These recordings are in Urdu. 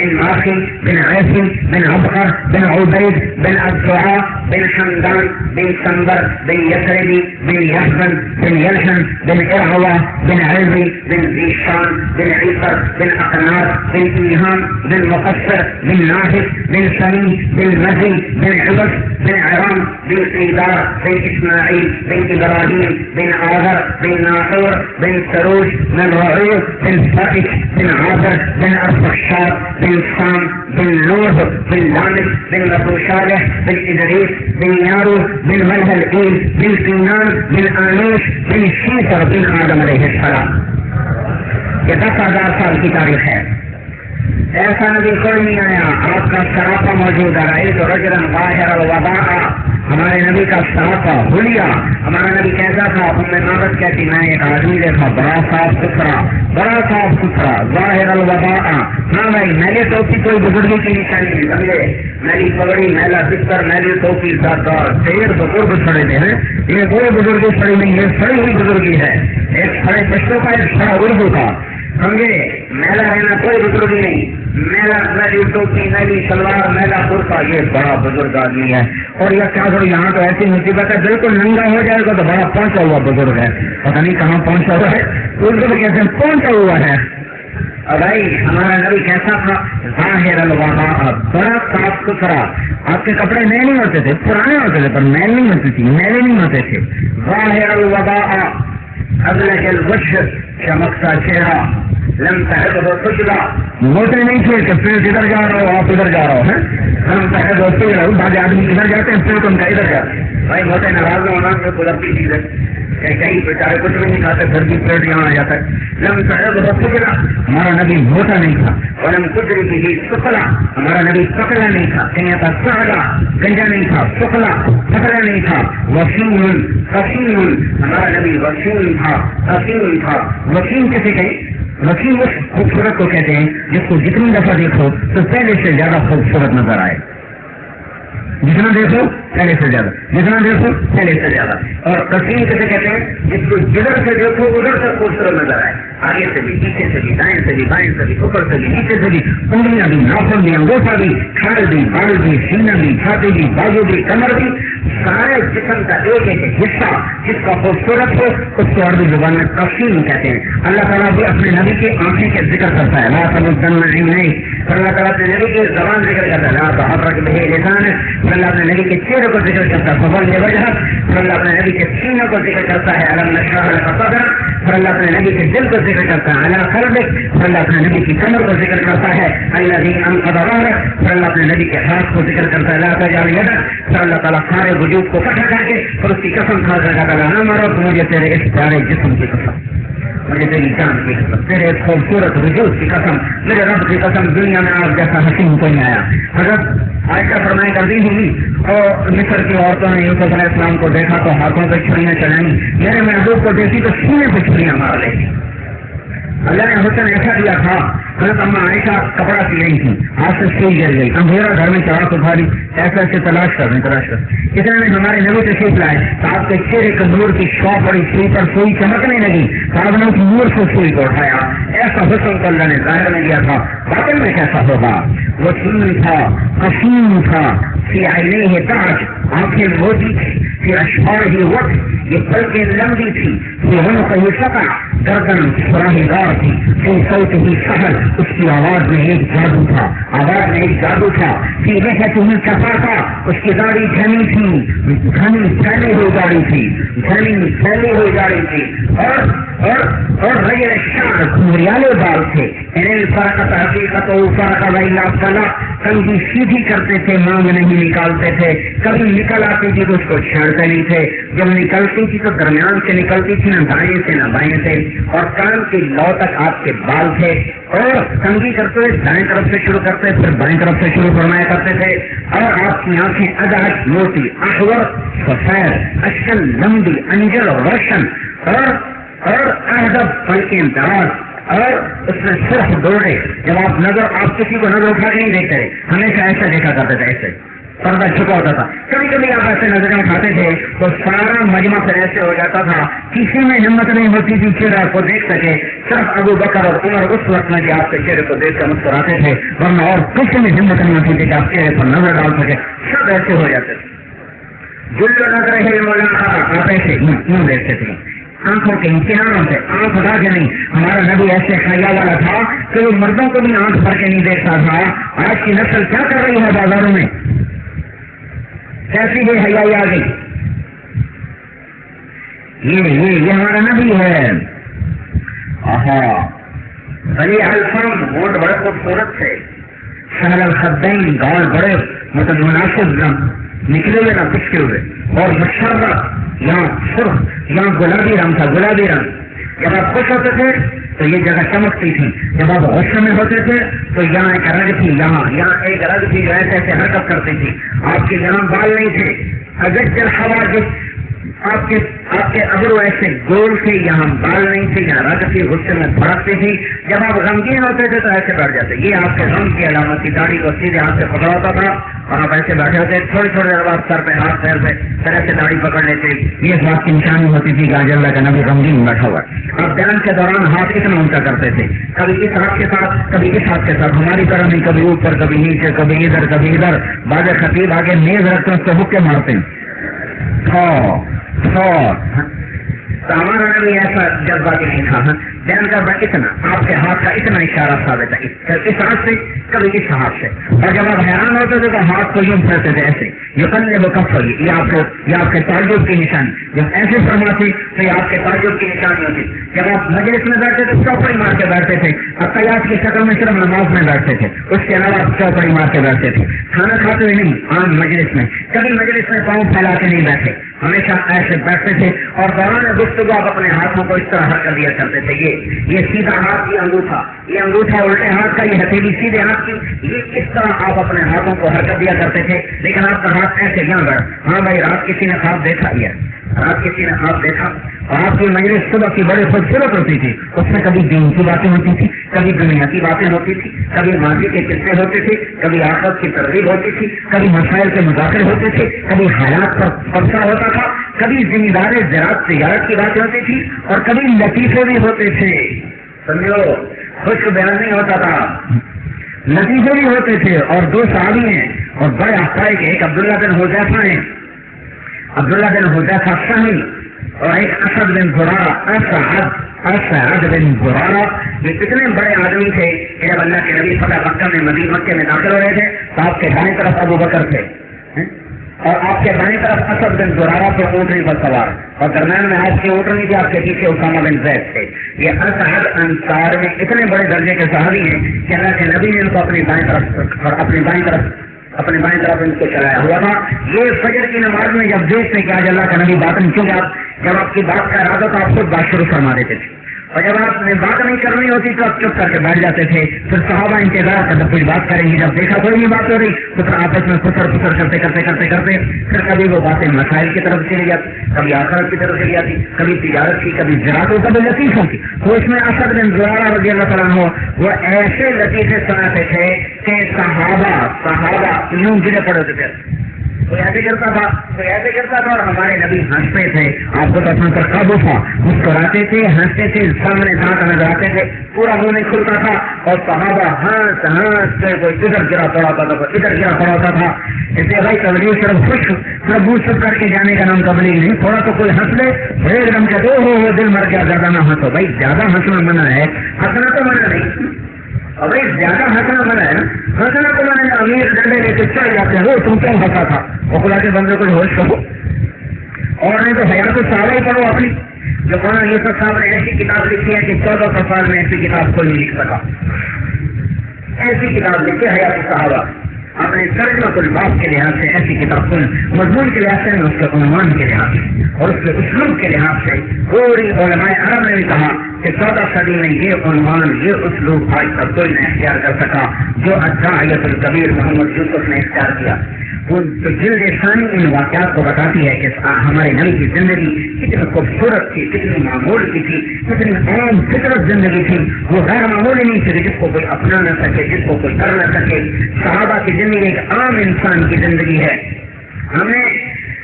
بن ماخي بن عاصم بن عبقر بن عبيد بن الدعاء بن حمدان بن سنبر بن يثربي بن يحزن بن يلحن بن إرعوى بن عزي بن زيشان بن عيسر بن أقنار بن إيهام بن مقصر بن ناهد بن سمي بن مزي بن عبس بن عرام بن سيدار بن إسماعيل بن إبراهيم بن آذر بن ناحور بن سروج بن رعوز بن فائش بن عابر بن أرفخشار بن سام بن نوح بن لامس بن أبو صالح بن إدريس بن ياروس بن ملهلئيل بن كنان بن آنوش بن شیفر بن آدم علیہ السلام. یہ 10,000 سال کی تاریخ ہے. ایسا نبی کوئی نہیں آیا. آپ کا سراپا موجود ہے. رأیت رجلا ظاہر الوباء. ہمارے نبی کا سراپا حلیہ. ہمارا نبی کیسا تھا؟ عادت کہتی میں ایک آدمی دیکھا بڑا صاف ستھرا ظاہر الوباء. ہاں بھائی میلے ٹوپی کوئی بزرگی کی نشانی نہیں سمجھے. میلی پگڑی میلا بستر میلی ٹوپی ڈھیر بزرگ سڑے ہوئے ہیں. یہ کوئی بزرگی سڑی نہیں ہے, سڑی ہوئی بزرگی ہے. ایک سڑے پشتوں کا ایک سڑا اردو کا سمجھے. میلا رہنا کوئی بزرگی نہیں. میلا میلی ٹوپی میلی سلوار میلا کرتا یہ بڑا بزرگ آدمی ہے. اور یہ کیا کرو یہاں تو ایسی مصیبت ہے بالکل ننگا ہو جائے گا تو بڑا پہنچا ہوا بزرگ ہے. پتہ نہیں کہاں پہنچا ہوا ہے. اردو میں کہتے ہیں پہنچا ہوا ہے. اور بھائی ہمارا نبی کیسا تھا؟ ظاہر الوباء. بڑا صاف ستھرا. آپ کے کپڑے نئے نہیں ہوتے تھے, پرانے ہوتے تھے پر میل نہیں ہوتی تھی, میلے نہیں ہوتے تھے. ظاہر الوباء ابلج الوجه چمکتا چہرہ لم تحده خجلہ. موٹے نہیں تھے کہ پیٹ ادھر جا رہا ہو آپ ادھر جا رہا ہو. لم تحده خجلہ. بعض آدمی ادھر جاتے ہیں پیٹ ان کا ادھر جاتے ہیں. بھائی موٹے ناراض ہونا تو قدرتی چیز ہے. کہیں بیچارے کچھ بھی نہیں کھاتے گھر کی پیٹ یہاں آ جاتا ہے. لم تحده خجلہ. ہمارا نبی موٹا نہیں تھا. ولم تدرك به ثقلا. ہمارا نبی پتلا نہیں تھا. کہیں تھا سہلا گنجا نہیں تھا. ثقلا پتلا نہیں تھا. وسیم قسیم. ہمارا نبی وسیم تھا قسیم تھا. وسیم کسے کہیں؟ وسیم اس خوبصورت کو کہتے ہیں جس کو جتنی دفعہ دیکھو تو پہلے سے زیادہ خوبصورت نظر آئے. جتنا دیکھو پہلے سے زیادہ, جتنا دیکھو پہلے سے زیادہ. اور قسیم کسے کہتے ہیں؟ جس کو جدھر سے دیکھو ادھر سے خوبصورت نظر آئے. آگے سے بھی پیچھے سے بھی دائیں سے بھی بائیں سے بھی اوپر سے بھی نیچے سے بھی. انگلیاں بھی ناخن بھی انگوٹھا بھی کھال بھی بال بھی سینہ بھی چھاتی بھی بازو بھی کمر بھی. سارے جسم کا ایک ایک حصہ جس کا خوبصورت ہو اس کو عربی زبان میں قسیم کہتے ہیں. اللہ تعالیٰ بھی اپنے نبی کے آنکھیں کے ذکر کرتا ہے. لا تمدن عینیک. اللہ تعالیٰ اپنے نبی کی زبان ذکر کرتا ہے. لا تحرک به لسانک. اللہ اپنے نبی کے چہرے کو ذکر کرتا ہے. فضل وجہ. اللہ اپنے نبی کے سینہ کو ذکر کرتا ہے. الم نشرح لک صدرک. اللہ اپنے نبی کے دل کو ذکر کرتا ہے. علی قلبک. اللہ اپنے نبی کی کمر کو ذکر کرتا ہے. الذی انقض ظہرک. اللہ اپنے نبی کے ہاتھ کو ذکر کرتا ہے. لا تجعل یدک. اللہ تعالیٰ سارے وجود کو کٹھا کر کے اور اس کی قسم کھا کر کہا نہ مارو تو مجھے تیرے اس پیارے جسم کی قسم, مجھے تیری جان کی قسم, تیرے خوبصورت وجود کی قسم, میرے رب کی قسم دنیا میں آپ جیسا حسین کوئی نہیں آیا. حضرت عائشہ فرمائی کرتی ہوئی اور مصر کی عورتوں نے یوسف علیہ السلام کو دیکھا تو ہاتھوں پہ چھڑیاں چلائیں. میرے محبوب کو دیکھی تو سینے پہ چھڑیاں مار لی. اللہ نے حسن ایسا دیا تھا. حضرت اما عائشہ کپڑا سی رہی تھی, ہاتھ سے سوئی گر گئی. اندھیرا گھر میں چڑھا تو بھاری ایسا ایسے تلاش کر اتنے میں ہمارے نبی تشریف لائے تو آپ کے چہرے کے نور کی شوق بڑی سوئی پر سوئی چمکنے لگی. صاحب نے اس نور سے سوئی کو اٹھایا. ایسا حسن کو اللہ نے ظاہر میں دیا تھا. باطن میں کیسا ہوگا؟ وہ سین تھا قسیم تھا. فی عینیہ تاج. آنکھیں موٹی تھی. فی اشفارہ وقت. یہ پلکیں لمبی تھی. فی عنقہ سقع. گردن سراہی دار تھی. فی صوتہ سحر. اس کی آواز میں ایک جادو تھا. آواز میں ایک جادو تھا. فی لحیتہ کثافہ. اس کی داڑھی گھنی تھی. گھنی پھیلی ہوئی داڑھی تھی. گھنی پھیلی ہوئی داڑھی تھی. اور غیر شعر گھریالے بال تھے. انہیں فرقت حقیقت و فرق ویلا فلا. کنگھی سیدھی کرتے تھے, مانگ نہیں نکالتے تھے. کبھی نکل آتی تھی تو اس کو چھیڑتے نہیں تھے. جب نکلتی تھی تو درمیان سے نکلتی تھی, نہ دائیں سے نہ بائیں سے. اور کان کی لو تک آپ کے بال تھے. اور کنگھی کرتے ہوئے دائیں طرف سے شروع کرتے پھر بائیں طرف سے شروع فرمایا کرتے تھے. اور آپ کی آنکھیں اداج موٹی احور سفید اشکل لمبی انجل اور روشن اور اہدب پلکیں دراز. اور اس میں سرخ ڈوڑے. جب آپ کسی کو نظر اٹھا کے نہیں دیکھتے, ہمیشہ ایسا دیکھا کرتے تھے. ایسے پردہ چھپا ہوتا تھا. کبھی کبھی آپ ایسے نظریں اٹھاتے تھے تو سارا مجمع پھر ایسے ہو جاتا تھا, کسی میں ہمت نہیں ہوتی تھی چہرے کو دیکھ سکے. صرف ابو بکر اور عمر اس وقت میں آپ کے چہرے کو دیکھ کر مسکراتے تھے, ورنہ اور کسی میں ہمت نہیں ہوتی تھی کہ آپ چہرے پر نظر ڈال سکے. سب ایسے ہو جاتے تھے. جو نظر ہے مولانا آپ ایسے یوں دیکھتے تھے, آنکھوں کے امتحانوں سے آنکھ اٹھا کے نہیں. ہمارا نبی ایسے حیا والا تھا کہ وہ مردوں کو بھی آنکھ بھر کے نہیں دیکھتا تھا. آج کی نسل کیا کر رہی ہے بازاروں میں, کیسی بے حیائی آ گئی. یہ ہمارا نبی ہے. بڑے الفام, ہونٹ بڑے خوبصورت تھے, سہل الخدین, گال بڑے مطلب مناسب نکلے ہوئے نہ پچکے ہوئے, اور مشرف, یہاں سرخ یہاں گلابی رنگ تھا, گلابی رنگ. جب آپ خوش ہوتے تھے تو یہ جگہ چمکتی تھی, جب آپ غصے میں ہوتے تھے تو یہاں ایک رگ تھی, یہاں ایک رگ تھی جو ایسے ایسے حرکت کرتی تھی. آپ کے یہاں بال نہیں تھے, اگر جل ہوا آپ کے ابرو ایسے گول تھے, یہاں بال نہیں تھے, یہاں رگ تھی, غصے میں بھڑکتی تھی. جب آپ غمگین ہوتے تھے تو ایسے بیٹھ جاتے. یہ آپ کے غم کی علامت تھی. داڑھی کو سیدھے ہاتھ سے پکڑا ہوتا تھا اور آپ ایسے بیٹھے ہوتے. تھوڑی دیر بعد سر پہ ہاتھ پیر پہ پھر ایسے داڑھی پکڑ لیتے. یہ بات کی نشانی ہوتی تھی کہ آج اللہ کا نبی غمگین بیٹھا ہوا. آپ بیان کے دوران ہاتھ اتنا اونچا کرتے تھے, کبھی اس ہاتھ کے ساتھ کبھی اس ہاتھ کے ساتھ, ہماری طرح نہیں, کبھی اوپر کبھی نیچے, کبھی ادھر کبھی ادھر. باز خطیب آگے میز رکھتے اس کو حکے مارتے ہیں. تو ہمارا نبی ایسا جذباتی نہیں تھا. بیان کا اتنا, آپ کے ہاتھ کا اتنا اشارہ ثابت ہے, اس ہاتھ سے کبھی اس ہاتھ سے. اور جب آپ حیران ہوتے تھے تو ہاتھ کو یوں پھیرتے تھے ایسے, یہ کندھے وہ کف ہوئی, یہ آپ کے تعجب کی نشانی. جب ایسے فرماتی تو یہ آپ کے تعجب کی نشانی ہوتی. جب آپ مجلس میں بیٹھتے تھے چوپڑی مار کے بیٹھتے تھے. عطیات کی شکل میں صرف نماز میں بیٹھتے تھے, اس کے علاوہ چوپڑی مار کے بیٹھتے تھے. کھانا کھاتے ہوئے نہیں, عام مجلس میں. کبھی مجلس میں پاؤں پھیلا کے نہیں بیٹھے, ہمیشہ ایسے بیٹھتے تھے. اور دوران گفتگو آپ اپنے ہاتھوں کو اس طرح حرکت دیا کرتے تھے. یہ سیدھا ہاتھ, یہ انگوٹھا الٹے ہاتھ کا, یہ ہتھیلی سیدھے ہاتھ کی. یہ اس طرح آپ اپنے ہاتھوں کو حرکت دیا کرتے تھے. لیکن آپ کا ہاتھ ایسے یہاں گیا. ہاں بھائی, رات کسی نے خواب دیکھا, رات کسی نے خواب دیکھا. اور آپ کی مجلس صبح کی بڑی خوبصورت ہوتی تھی. اس میں کبھی دین کی باتیں ہوتی تھی, کبھی دنیا کی باتیں ہوتی تھی, کبھی ماضی کے قصے ہوتے تھے, کبھی آخرت کی ترغیب ہوتی تھی, کبھی مسائل کے مذاکرے ہوتے تھے, کبھی حالات پر قبضہ ہوتا تھا, کبھی ذمہ دار زراعت تجارت کی باتیں ہوتی تھی, اور کبھی لطیفے بھی ہوتے تھے. سمجھو, خوش بیان نہیں ہوتا تھا, لطیفے بھی ہوتے تھے. اور دو صحابی ہیں اور بڑے حقائق, ایک عبداللہ بن حذیفہ ہیں, عبداللہ بن حذیفہ السہمی, اور ایک اسد بن زرارہ, اسعد بن زرارہ. یہ کتنے بڑے آدمی تھے کہ جب اللہ کے نبی فتح مکہ میں داخل ہو رہے تھے تو آپ کے دائیں طرف ابو بکر تھے, اور آپ کے بائیں طرف اسد بن زرارہ پہ اونٹنی پر سوار, اور درمیان میں آپ کی اونٹنی تھی, آپ کے پیچھے اسامہ بن زید تھے. یہ اسعد انصار میں اتنے بڑے درجے کے صحابی ہیں کہ اللہ کے نبی نے ان کو اپنی بائیں طرف ان کو چلایا ہوا تھا. یہ فجر کی نماز میں جب دیکھتے کہ آج اللہ کا نبی بات نہیں, کیونکہ جب آپ کی بات کا ارادہ تو آپ خود بات شروع فرما دیتے تھے, اور جب آپ نے بات نہیں کرنی ہوتی تو آپ چپ کر کے بیٹھ جاتے تھے. پھر صحابہ انتظار کرتے کچھ بات کریں گی, جب دیکھا کوئی نہیں بات ہو رہی تو پھر آپس میں پتھر کرتے پھر کبھی وہ باتیں مسائل کی طرف چلی جاتی, کبھی آخرت کی طرف چلی جاتی, کبھی تجارت کی, کبھی زراعت, کبھی لطیفوں کی. تو اس میں اسد بن زرارہ رضی اللہ تعالیٰ عنہ وہ ایسے لطیفے سناتے تھے کہ صحابہ یوں گرے پڑے ہوتے تھے. کوئی ایسے کرتا تھا, اور ہمارے نبی ہنستے تھے. آپ کو تو اپنا پر قابو تھا, مسکراتے تھے, ہنستے تھے, سامنے دانت نظر آتے تھے, پورا منہ نہیں کھلتا تھا. اور صحابہ ہنس کے کوئی ادھر گرا پڑا ہوتا تھا, کوئی ادھر گرا پڑا ہوتا تھا. اس لیے بھائی تبلیغ صرف خوش بوجھ سب کر کے جانے کا نام تبلیغ نہیں. تھوڑا تو کوئی ہنس لے, ایک دم کے ہو دل مر گیا, زیادہ نہ ہنسو بھائی. زیادہ ہنسنا منع ہے, ہنسنا تو منع نہیں. اور بھائی زیادہ ہنسنا منع ہے نا, ہنسنا تو منع ہے. امیر ڈنڈے لے کے چڑھ جاتے ہیں, وہ تم کیوں ہنسا تھا, وہ خدا کے بندے کو ہوش کرو. اور نہیں تو حیات الصحابہ ہی پڑھو اپنی, جو مولانا یوسف صاحب نے ایسی کتاب لکھی ہے کہ 1400 سال میں ایسی کتاب کوئی نہیں لکھ سکا. ایسی کتاب لکھی حیات الصحابہ, اپنے ترجمہ الباب کے لحاظ سے ایسی کتاب کل مضمون کے لحاظ سے, اس کے عنوان کے لحاظ سے اور اس کے اسلوب کے لحاظ سے پوری علماء عرب نے بھی کہا کہ 14 صدی میں یہ عنوان, یہ اسلوب آج تک کوئی نہ اختیار کر سکا جو الداعیۃ الکبیر محمد یوسف نے اختیار کیا. تو جلد ثانی ان واقعات کو بتاتی ہے کہ ہمارے نبی کی زندگی کتنی خوبصورت تھی، کتنی معمول کی تھی، کتنی عام فطرت زندگی تھی. وہ غیر معمولی نہیں تھی جس کو کوئی اپنا نہ سکے، جس کو کوئی کر نہ سکے. صحابہ کی زندگی ایک عام انسان کی زندگی ہے. ہمیں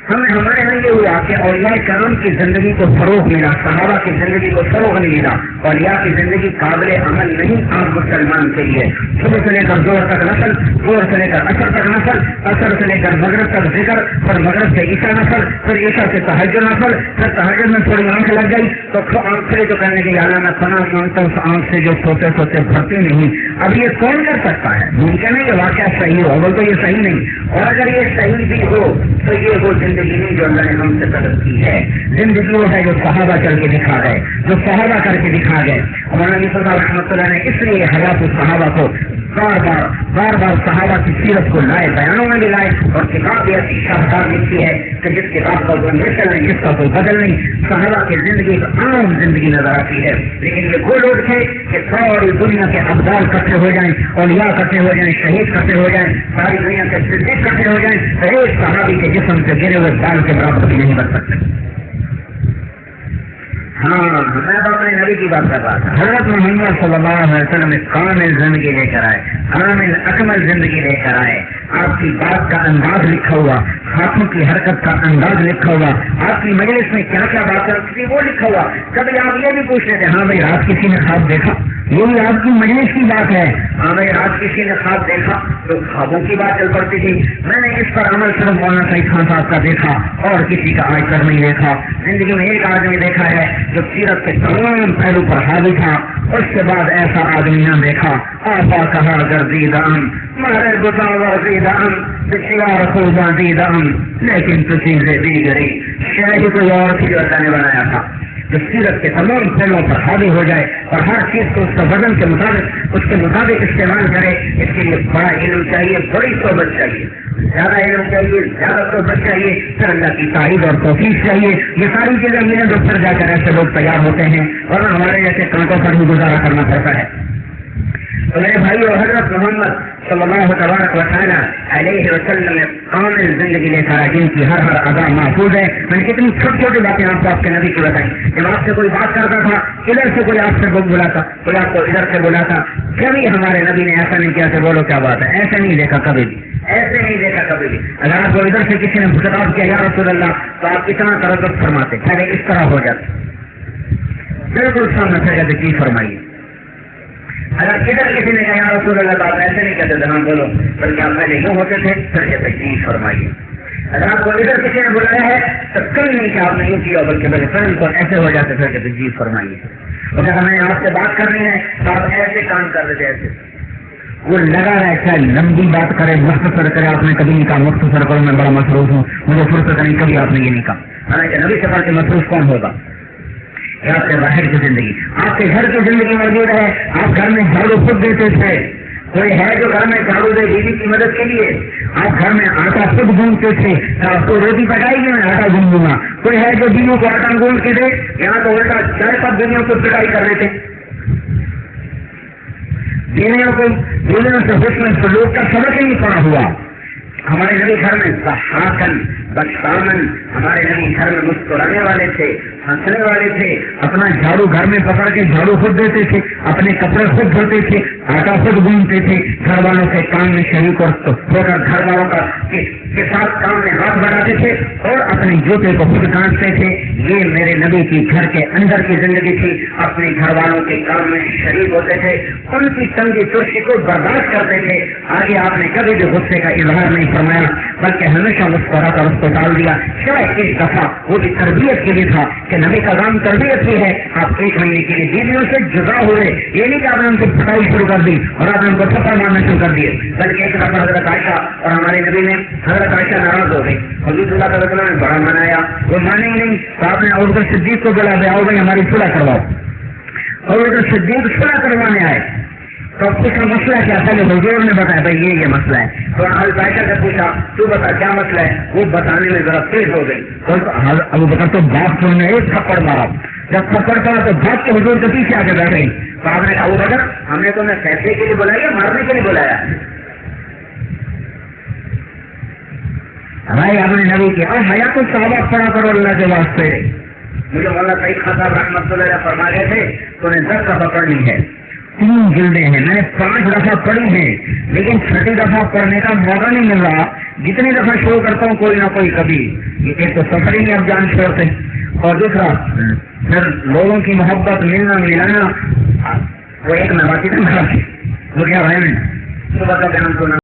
ہمارے یہاں یہ ہوا کہ اولیاء کرام کی زندگی کو فروغ ملا، صحابہ کی زندگی کو فروغ نہیں ملا. اولیاء کی زندگی قابل عمل نہیں عام مسلمان کے لیے. صبح سے لے کر زور تک نسل، زور سے لے کر اثر تک نسل، اثر سے لے کر مغرب تک ذکر، پھر مغرب سے عشاء نسل، پھر عشاء سے تہجد نسل، پھر تہجد میں تھوڑی آنکھ لگ گئی تو آنکھ سے جو کرنے کی اعلیٰ میں فنا مانگتا ہوں، اس آنکھ سے جو سوتے سوتے بھرتی نہیں. اب یہ کون کر سکتا ہے؟ ممکن ہے کہ واقعہ صحیح ہو، بول تو یہ صحیح نہیں. اور اگر یہ صحیح بھی ہو تو یہ وہ زندگی نہیں جو اللہ نے ہم سے طلب کی ہے. زندگی وہ ہے جو صحابہ چل کے دکھا گئے، جو صحابہ کر کے دکھا گئے. مولانا علی صاحب رحمۃ اللہ نے اس لیے حیات الصحابہ کو بار بار صحابہ کی سیرت کو لائے، بیانوں میں بھی لائے، اور کتاب بھی ایسی شاہکار لکھی ہے کہ جس کتاب کا کوئی مثل نہیں، جس کا کوئی بدل نہیں. صحابہ کی زندگی ایک عام زندگی نظر آتی ہے. لیکن یہ وہ لوگ تھے کہ ساری دنیا کے ابدال اکٹھے ہو جائیں، اولیاء اکٹھے ہو جائیں، شہید اکٹھے ہو جائیں، ساری دنیا کے صدیق اکٹھے ہو جائیں، تو ایک صحابی کے جسم سے گرے ہوئے بال کے برابر بھی نہیں بن سکتے. ہاں، میں تو اپنے نبی کی بات کر رہا تھا. حضرت محمد صلی اللہ علیہ وسلم ایک کامل زندگی لے کر آئے، کامل اکمل زندگی لے کر آئے. آپ کی بات کا انداز لکھا ہوا، ہاتھوں کی حرکت کا انداز لکھا ہوا، آپ کی مجلس میں کیا کیا بات کرتی وہ لکھا ہوا. کبھی آپ یہ بھی پوچھ رہے تھے ہاں بھائی رات کسی نے خواب دیکھا؟ یہ بھی آپ کی مجلس کی بات ہے. ہاں بھائی رات کسی نے خواب دیکھا تو خوابوں کی بات چل پڑتی تھی. میں نے اس پر عمل صرف مولانا سعید خان صاحب کا دیکھا اور کسی کا آج تک نہیں دیکھا. زندگی میں ایک آدمی دیکھا ہے جو سیرت کے تمام پہلو پر حاوی تھا. اس کے بعد ایسا آدمی نہ دیکھا. آپا کہا گردید ام مارے بتا ورزید ام بسیار خوباں دید ام لیکن تو چیزیں دی گئی. شاید کوئی اور تھی جو اللہ نے بنایا تھا جو سیرت کے تمام پہلوں پر حاوی ہو جائے اور ہر چیز کو اس کا وزن کے مطابق اس کے مطابق استعمال کرے. اس کے لیے بڑا علم چاہیے، بڑی صحبت چاہیے، زیادہ علم چاہیے، زیادہ صحبت چاہیے، پھر اللہ کی تعریف اور توفیق چاہیے. یہ ساری چیزیں ملیں تو پھر جا کر ایسے لوگ تیار ہوتے ہیں اور ہمارے جیسے کانٹوں پر بھی گزارا کرنا پڑتا ہے. تو میرے بھائی اور حضرت محمد صلی اللہ تبارک و تعالیٰ علیہ وسلم نے کامل زندگی لے کر جن کی ہر ادا محفوظ ہے. میں نے کتنی چھوٹی چھوٹی باتیں آپ کو آپ کے نبی کی بتائیں. جب آپ سے کوئی بات کرتا تھا ادھر سے کوئی آپ سے بلاتا، کوئی آپ کو ادھر سے بلاتا. کبھی ہمارے نبی نے ایسا نہیں کیا کہ بولو کیا بات ہے، ایسے نہیں دیکھا کبھی بھی، ایسے نہیں دیکھا کبھی بھی. اگر آپ کو ادھر سے کسی نے خطاب کیا یا رسول اللہ تو آپ کتنا تردد فرماتے، پہلے اس طرح ہو جاتے، بالکل سامنے سے کہتے کی فرمائیے. اگر ادھر کسی نے کہا یا رسول اللہ تو آپ ایسے نہیں کہتے ہاں بولو، بلکہ آپ پہلے یوں ہوتے تھے پھر کہتے جی فرمائیے. اگر آپ کو ادھر کسی نے بلایا ہے تو کل نہیں کہ آپ نے یوں کیا بلکہ پہلے فرن کو ایسے ہو جاتے پھر کہتے جی فرمائیے. اور اگر ہمیں آپ سے بات کرنی ہے تو آپ ایسے کام کر رہے تھے، ایسے وہ لگا رہا ہے چاہے لمبی بات کرے مختصر کرے. آپ نے کبھی نہیں کہا مختصر کرو میں بڑا مصروف ہوں مجھے فرصت نہیں، کبھی آپ نے یہ نہیں کہا. حالانکہ نبی سفر کے مصروف کون ہوگا؟ آپ کے باہر کی زندگی، آپ کے گھر کی زندگی موجود ہے. آپ گھر میں جھاڑو خود دیتے تھے. کوئی ہے جو گھر میں جھاڑو دے بیوی کی مدد کے لیے؟ آپ گھر میں آٹا خود گوندتے تھے. آپ کو روٹی پکائے گی میں آٹا گوند دوں گا. کوئی ہے جو بیوی کو آٹا گوند کے دے؟ یہاں تو الٹا چائے پر دنیا کو پٹائی کر رہے تھے. بیویوں سے حسن سلوک کا سبق ہی نہیں پڑا ہوا. ہمارے نبی گھر میں ضحاکن بخشامن، ہمارے نبی گھر میں مسکرانے والے تھے، ہنسنے والے تھے. اپنا جھاڑو گھر میں پکڑ کے جھاڑو خود دیتے تھے، اپنے کپڑے خود دھوتے تھے، آٹا خود گوندتے تھے. گھر والوں کے کام میں شریک ہو کر گھر والوں کا کے ساتھ کام میں ہاتھ بڑھاتے تھے اور اپنے جوتے کو خود کاٹتے تھے. یہ میرے نبی کی گھر کے اندر کی زندگی تھی. اپنے گھر والوں کے کام میں شریک ہوتے تھے، ان کی تنگی ترشی کو برداشت کرتے تھے. آگے آپ نے کبھی بھی غصے کا اظہار نہیں فرمایا بلکہ ہمیشہ مسکرا کر اس کو ڈال دیا. شاید ایک دفعہ وہ بھی تربیت کے لیے تھا کہ نبی کا کام تربیت بھی ہے. آپ ایک مہینے کے لیے بیویوں سے جدا ہوئے، یہ نہیں کہ آپ نے ان کو پٹائی شروع کر دی اور آپ نے ان کو تھپڑ مارنا شروع کر دیے، بلکہ ایک دفعہ حضرت عائشہ اور ہمارے نبی نے حضرت عائشہ ناراض ہو گئی. حضرت اللہ تعالیٰ نے بڑا منایا، وہ مانے ہی نہیں. تو آپ نے ابوبکر صدیق کو بلا دیا، آؤ بھائی ہماری صلح کرواؤ. ابوبکر صدیق صلح کروانے آئے تو پوچھا مسئلہ کیا؟ پہلے حضور نے بتایا بھائی یہ مسئلہ ہے. تو حضرت عائشہ سے پوچھا تو بتا کیا مسئلہ ہے؟ وہ بتانے میں ذرا تیز ہو گئی. ابوبکر تو بات سننے ایک تھپڑ مارا. جب تھپڑ پڑا تو بات کے حضور کے پیچھے آ کے بیٹھ گئی. تو آپ نے کہا ابوبکر ہم نے تمہیں فیصلے کے لیے بلایا، مارنے کے لیے بلایا؟ ہمارے اپنے نبی کی اور حیات الصحابہ پڑھا کرو اللہ کے واسطے. مجھے مولانا سعید خان صاحب رحمۃ اللہ علیہ فرما رہے تھے تو نے 10 دفعہ پڑھنی ہے. 3 جلدیں ہیں, میں نے 5 دفعہ پڑھی ہیں, لیکن 6ٹھی دفعہ پڑھنے کا موقع نہیں مل رہا. جتنی دفعہ شروع کرتا ہوں کوئی نہ کوئی کبھی ایک تو سفر ہی نہیں اب جان چھوڑتے, اور دوسرا پھر لوگوں کی محبت ملنا ملانا. وہ ایک میں باقی تھا وہ کیا بھائی میں صبح کا بیان سنا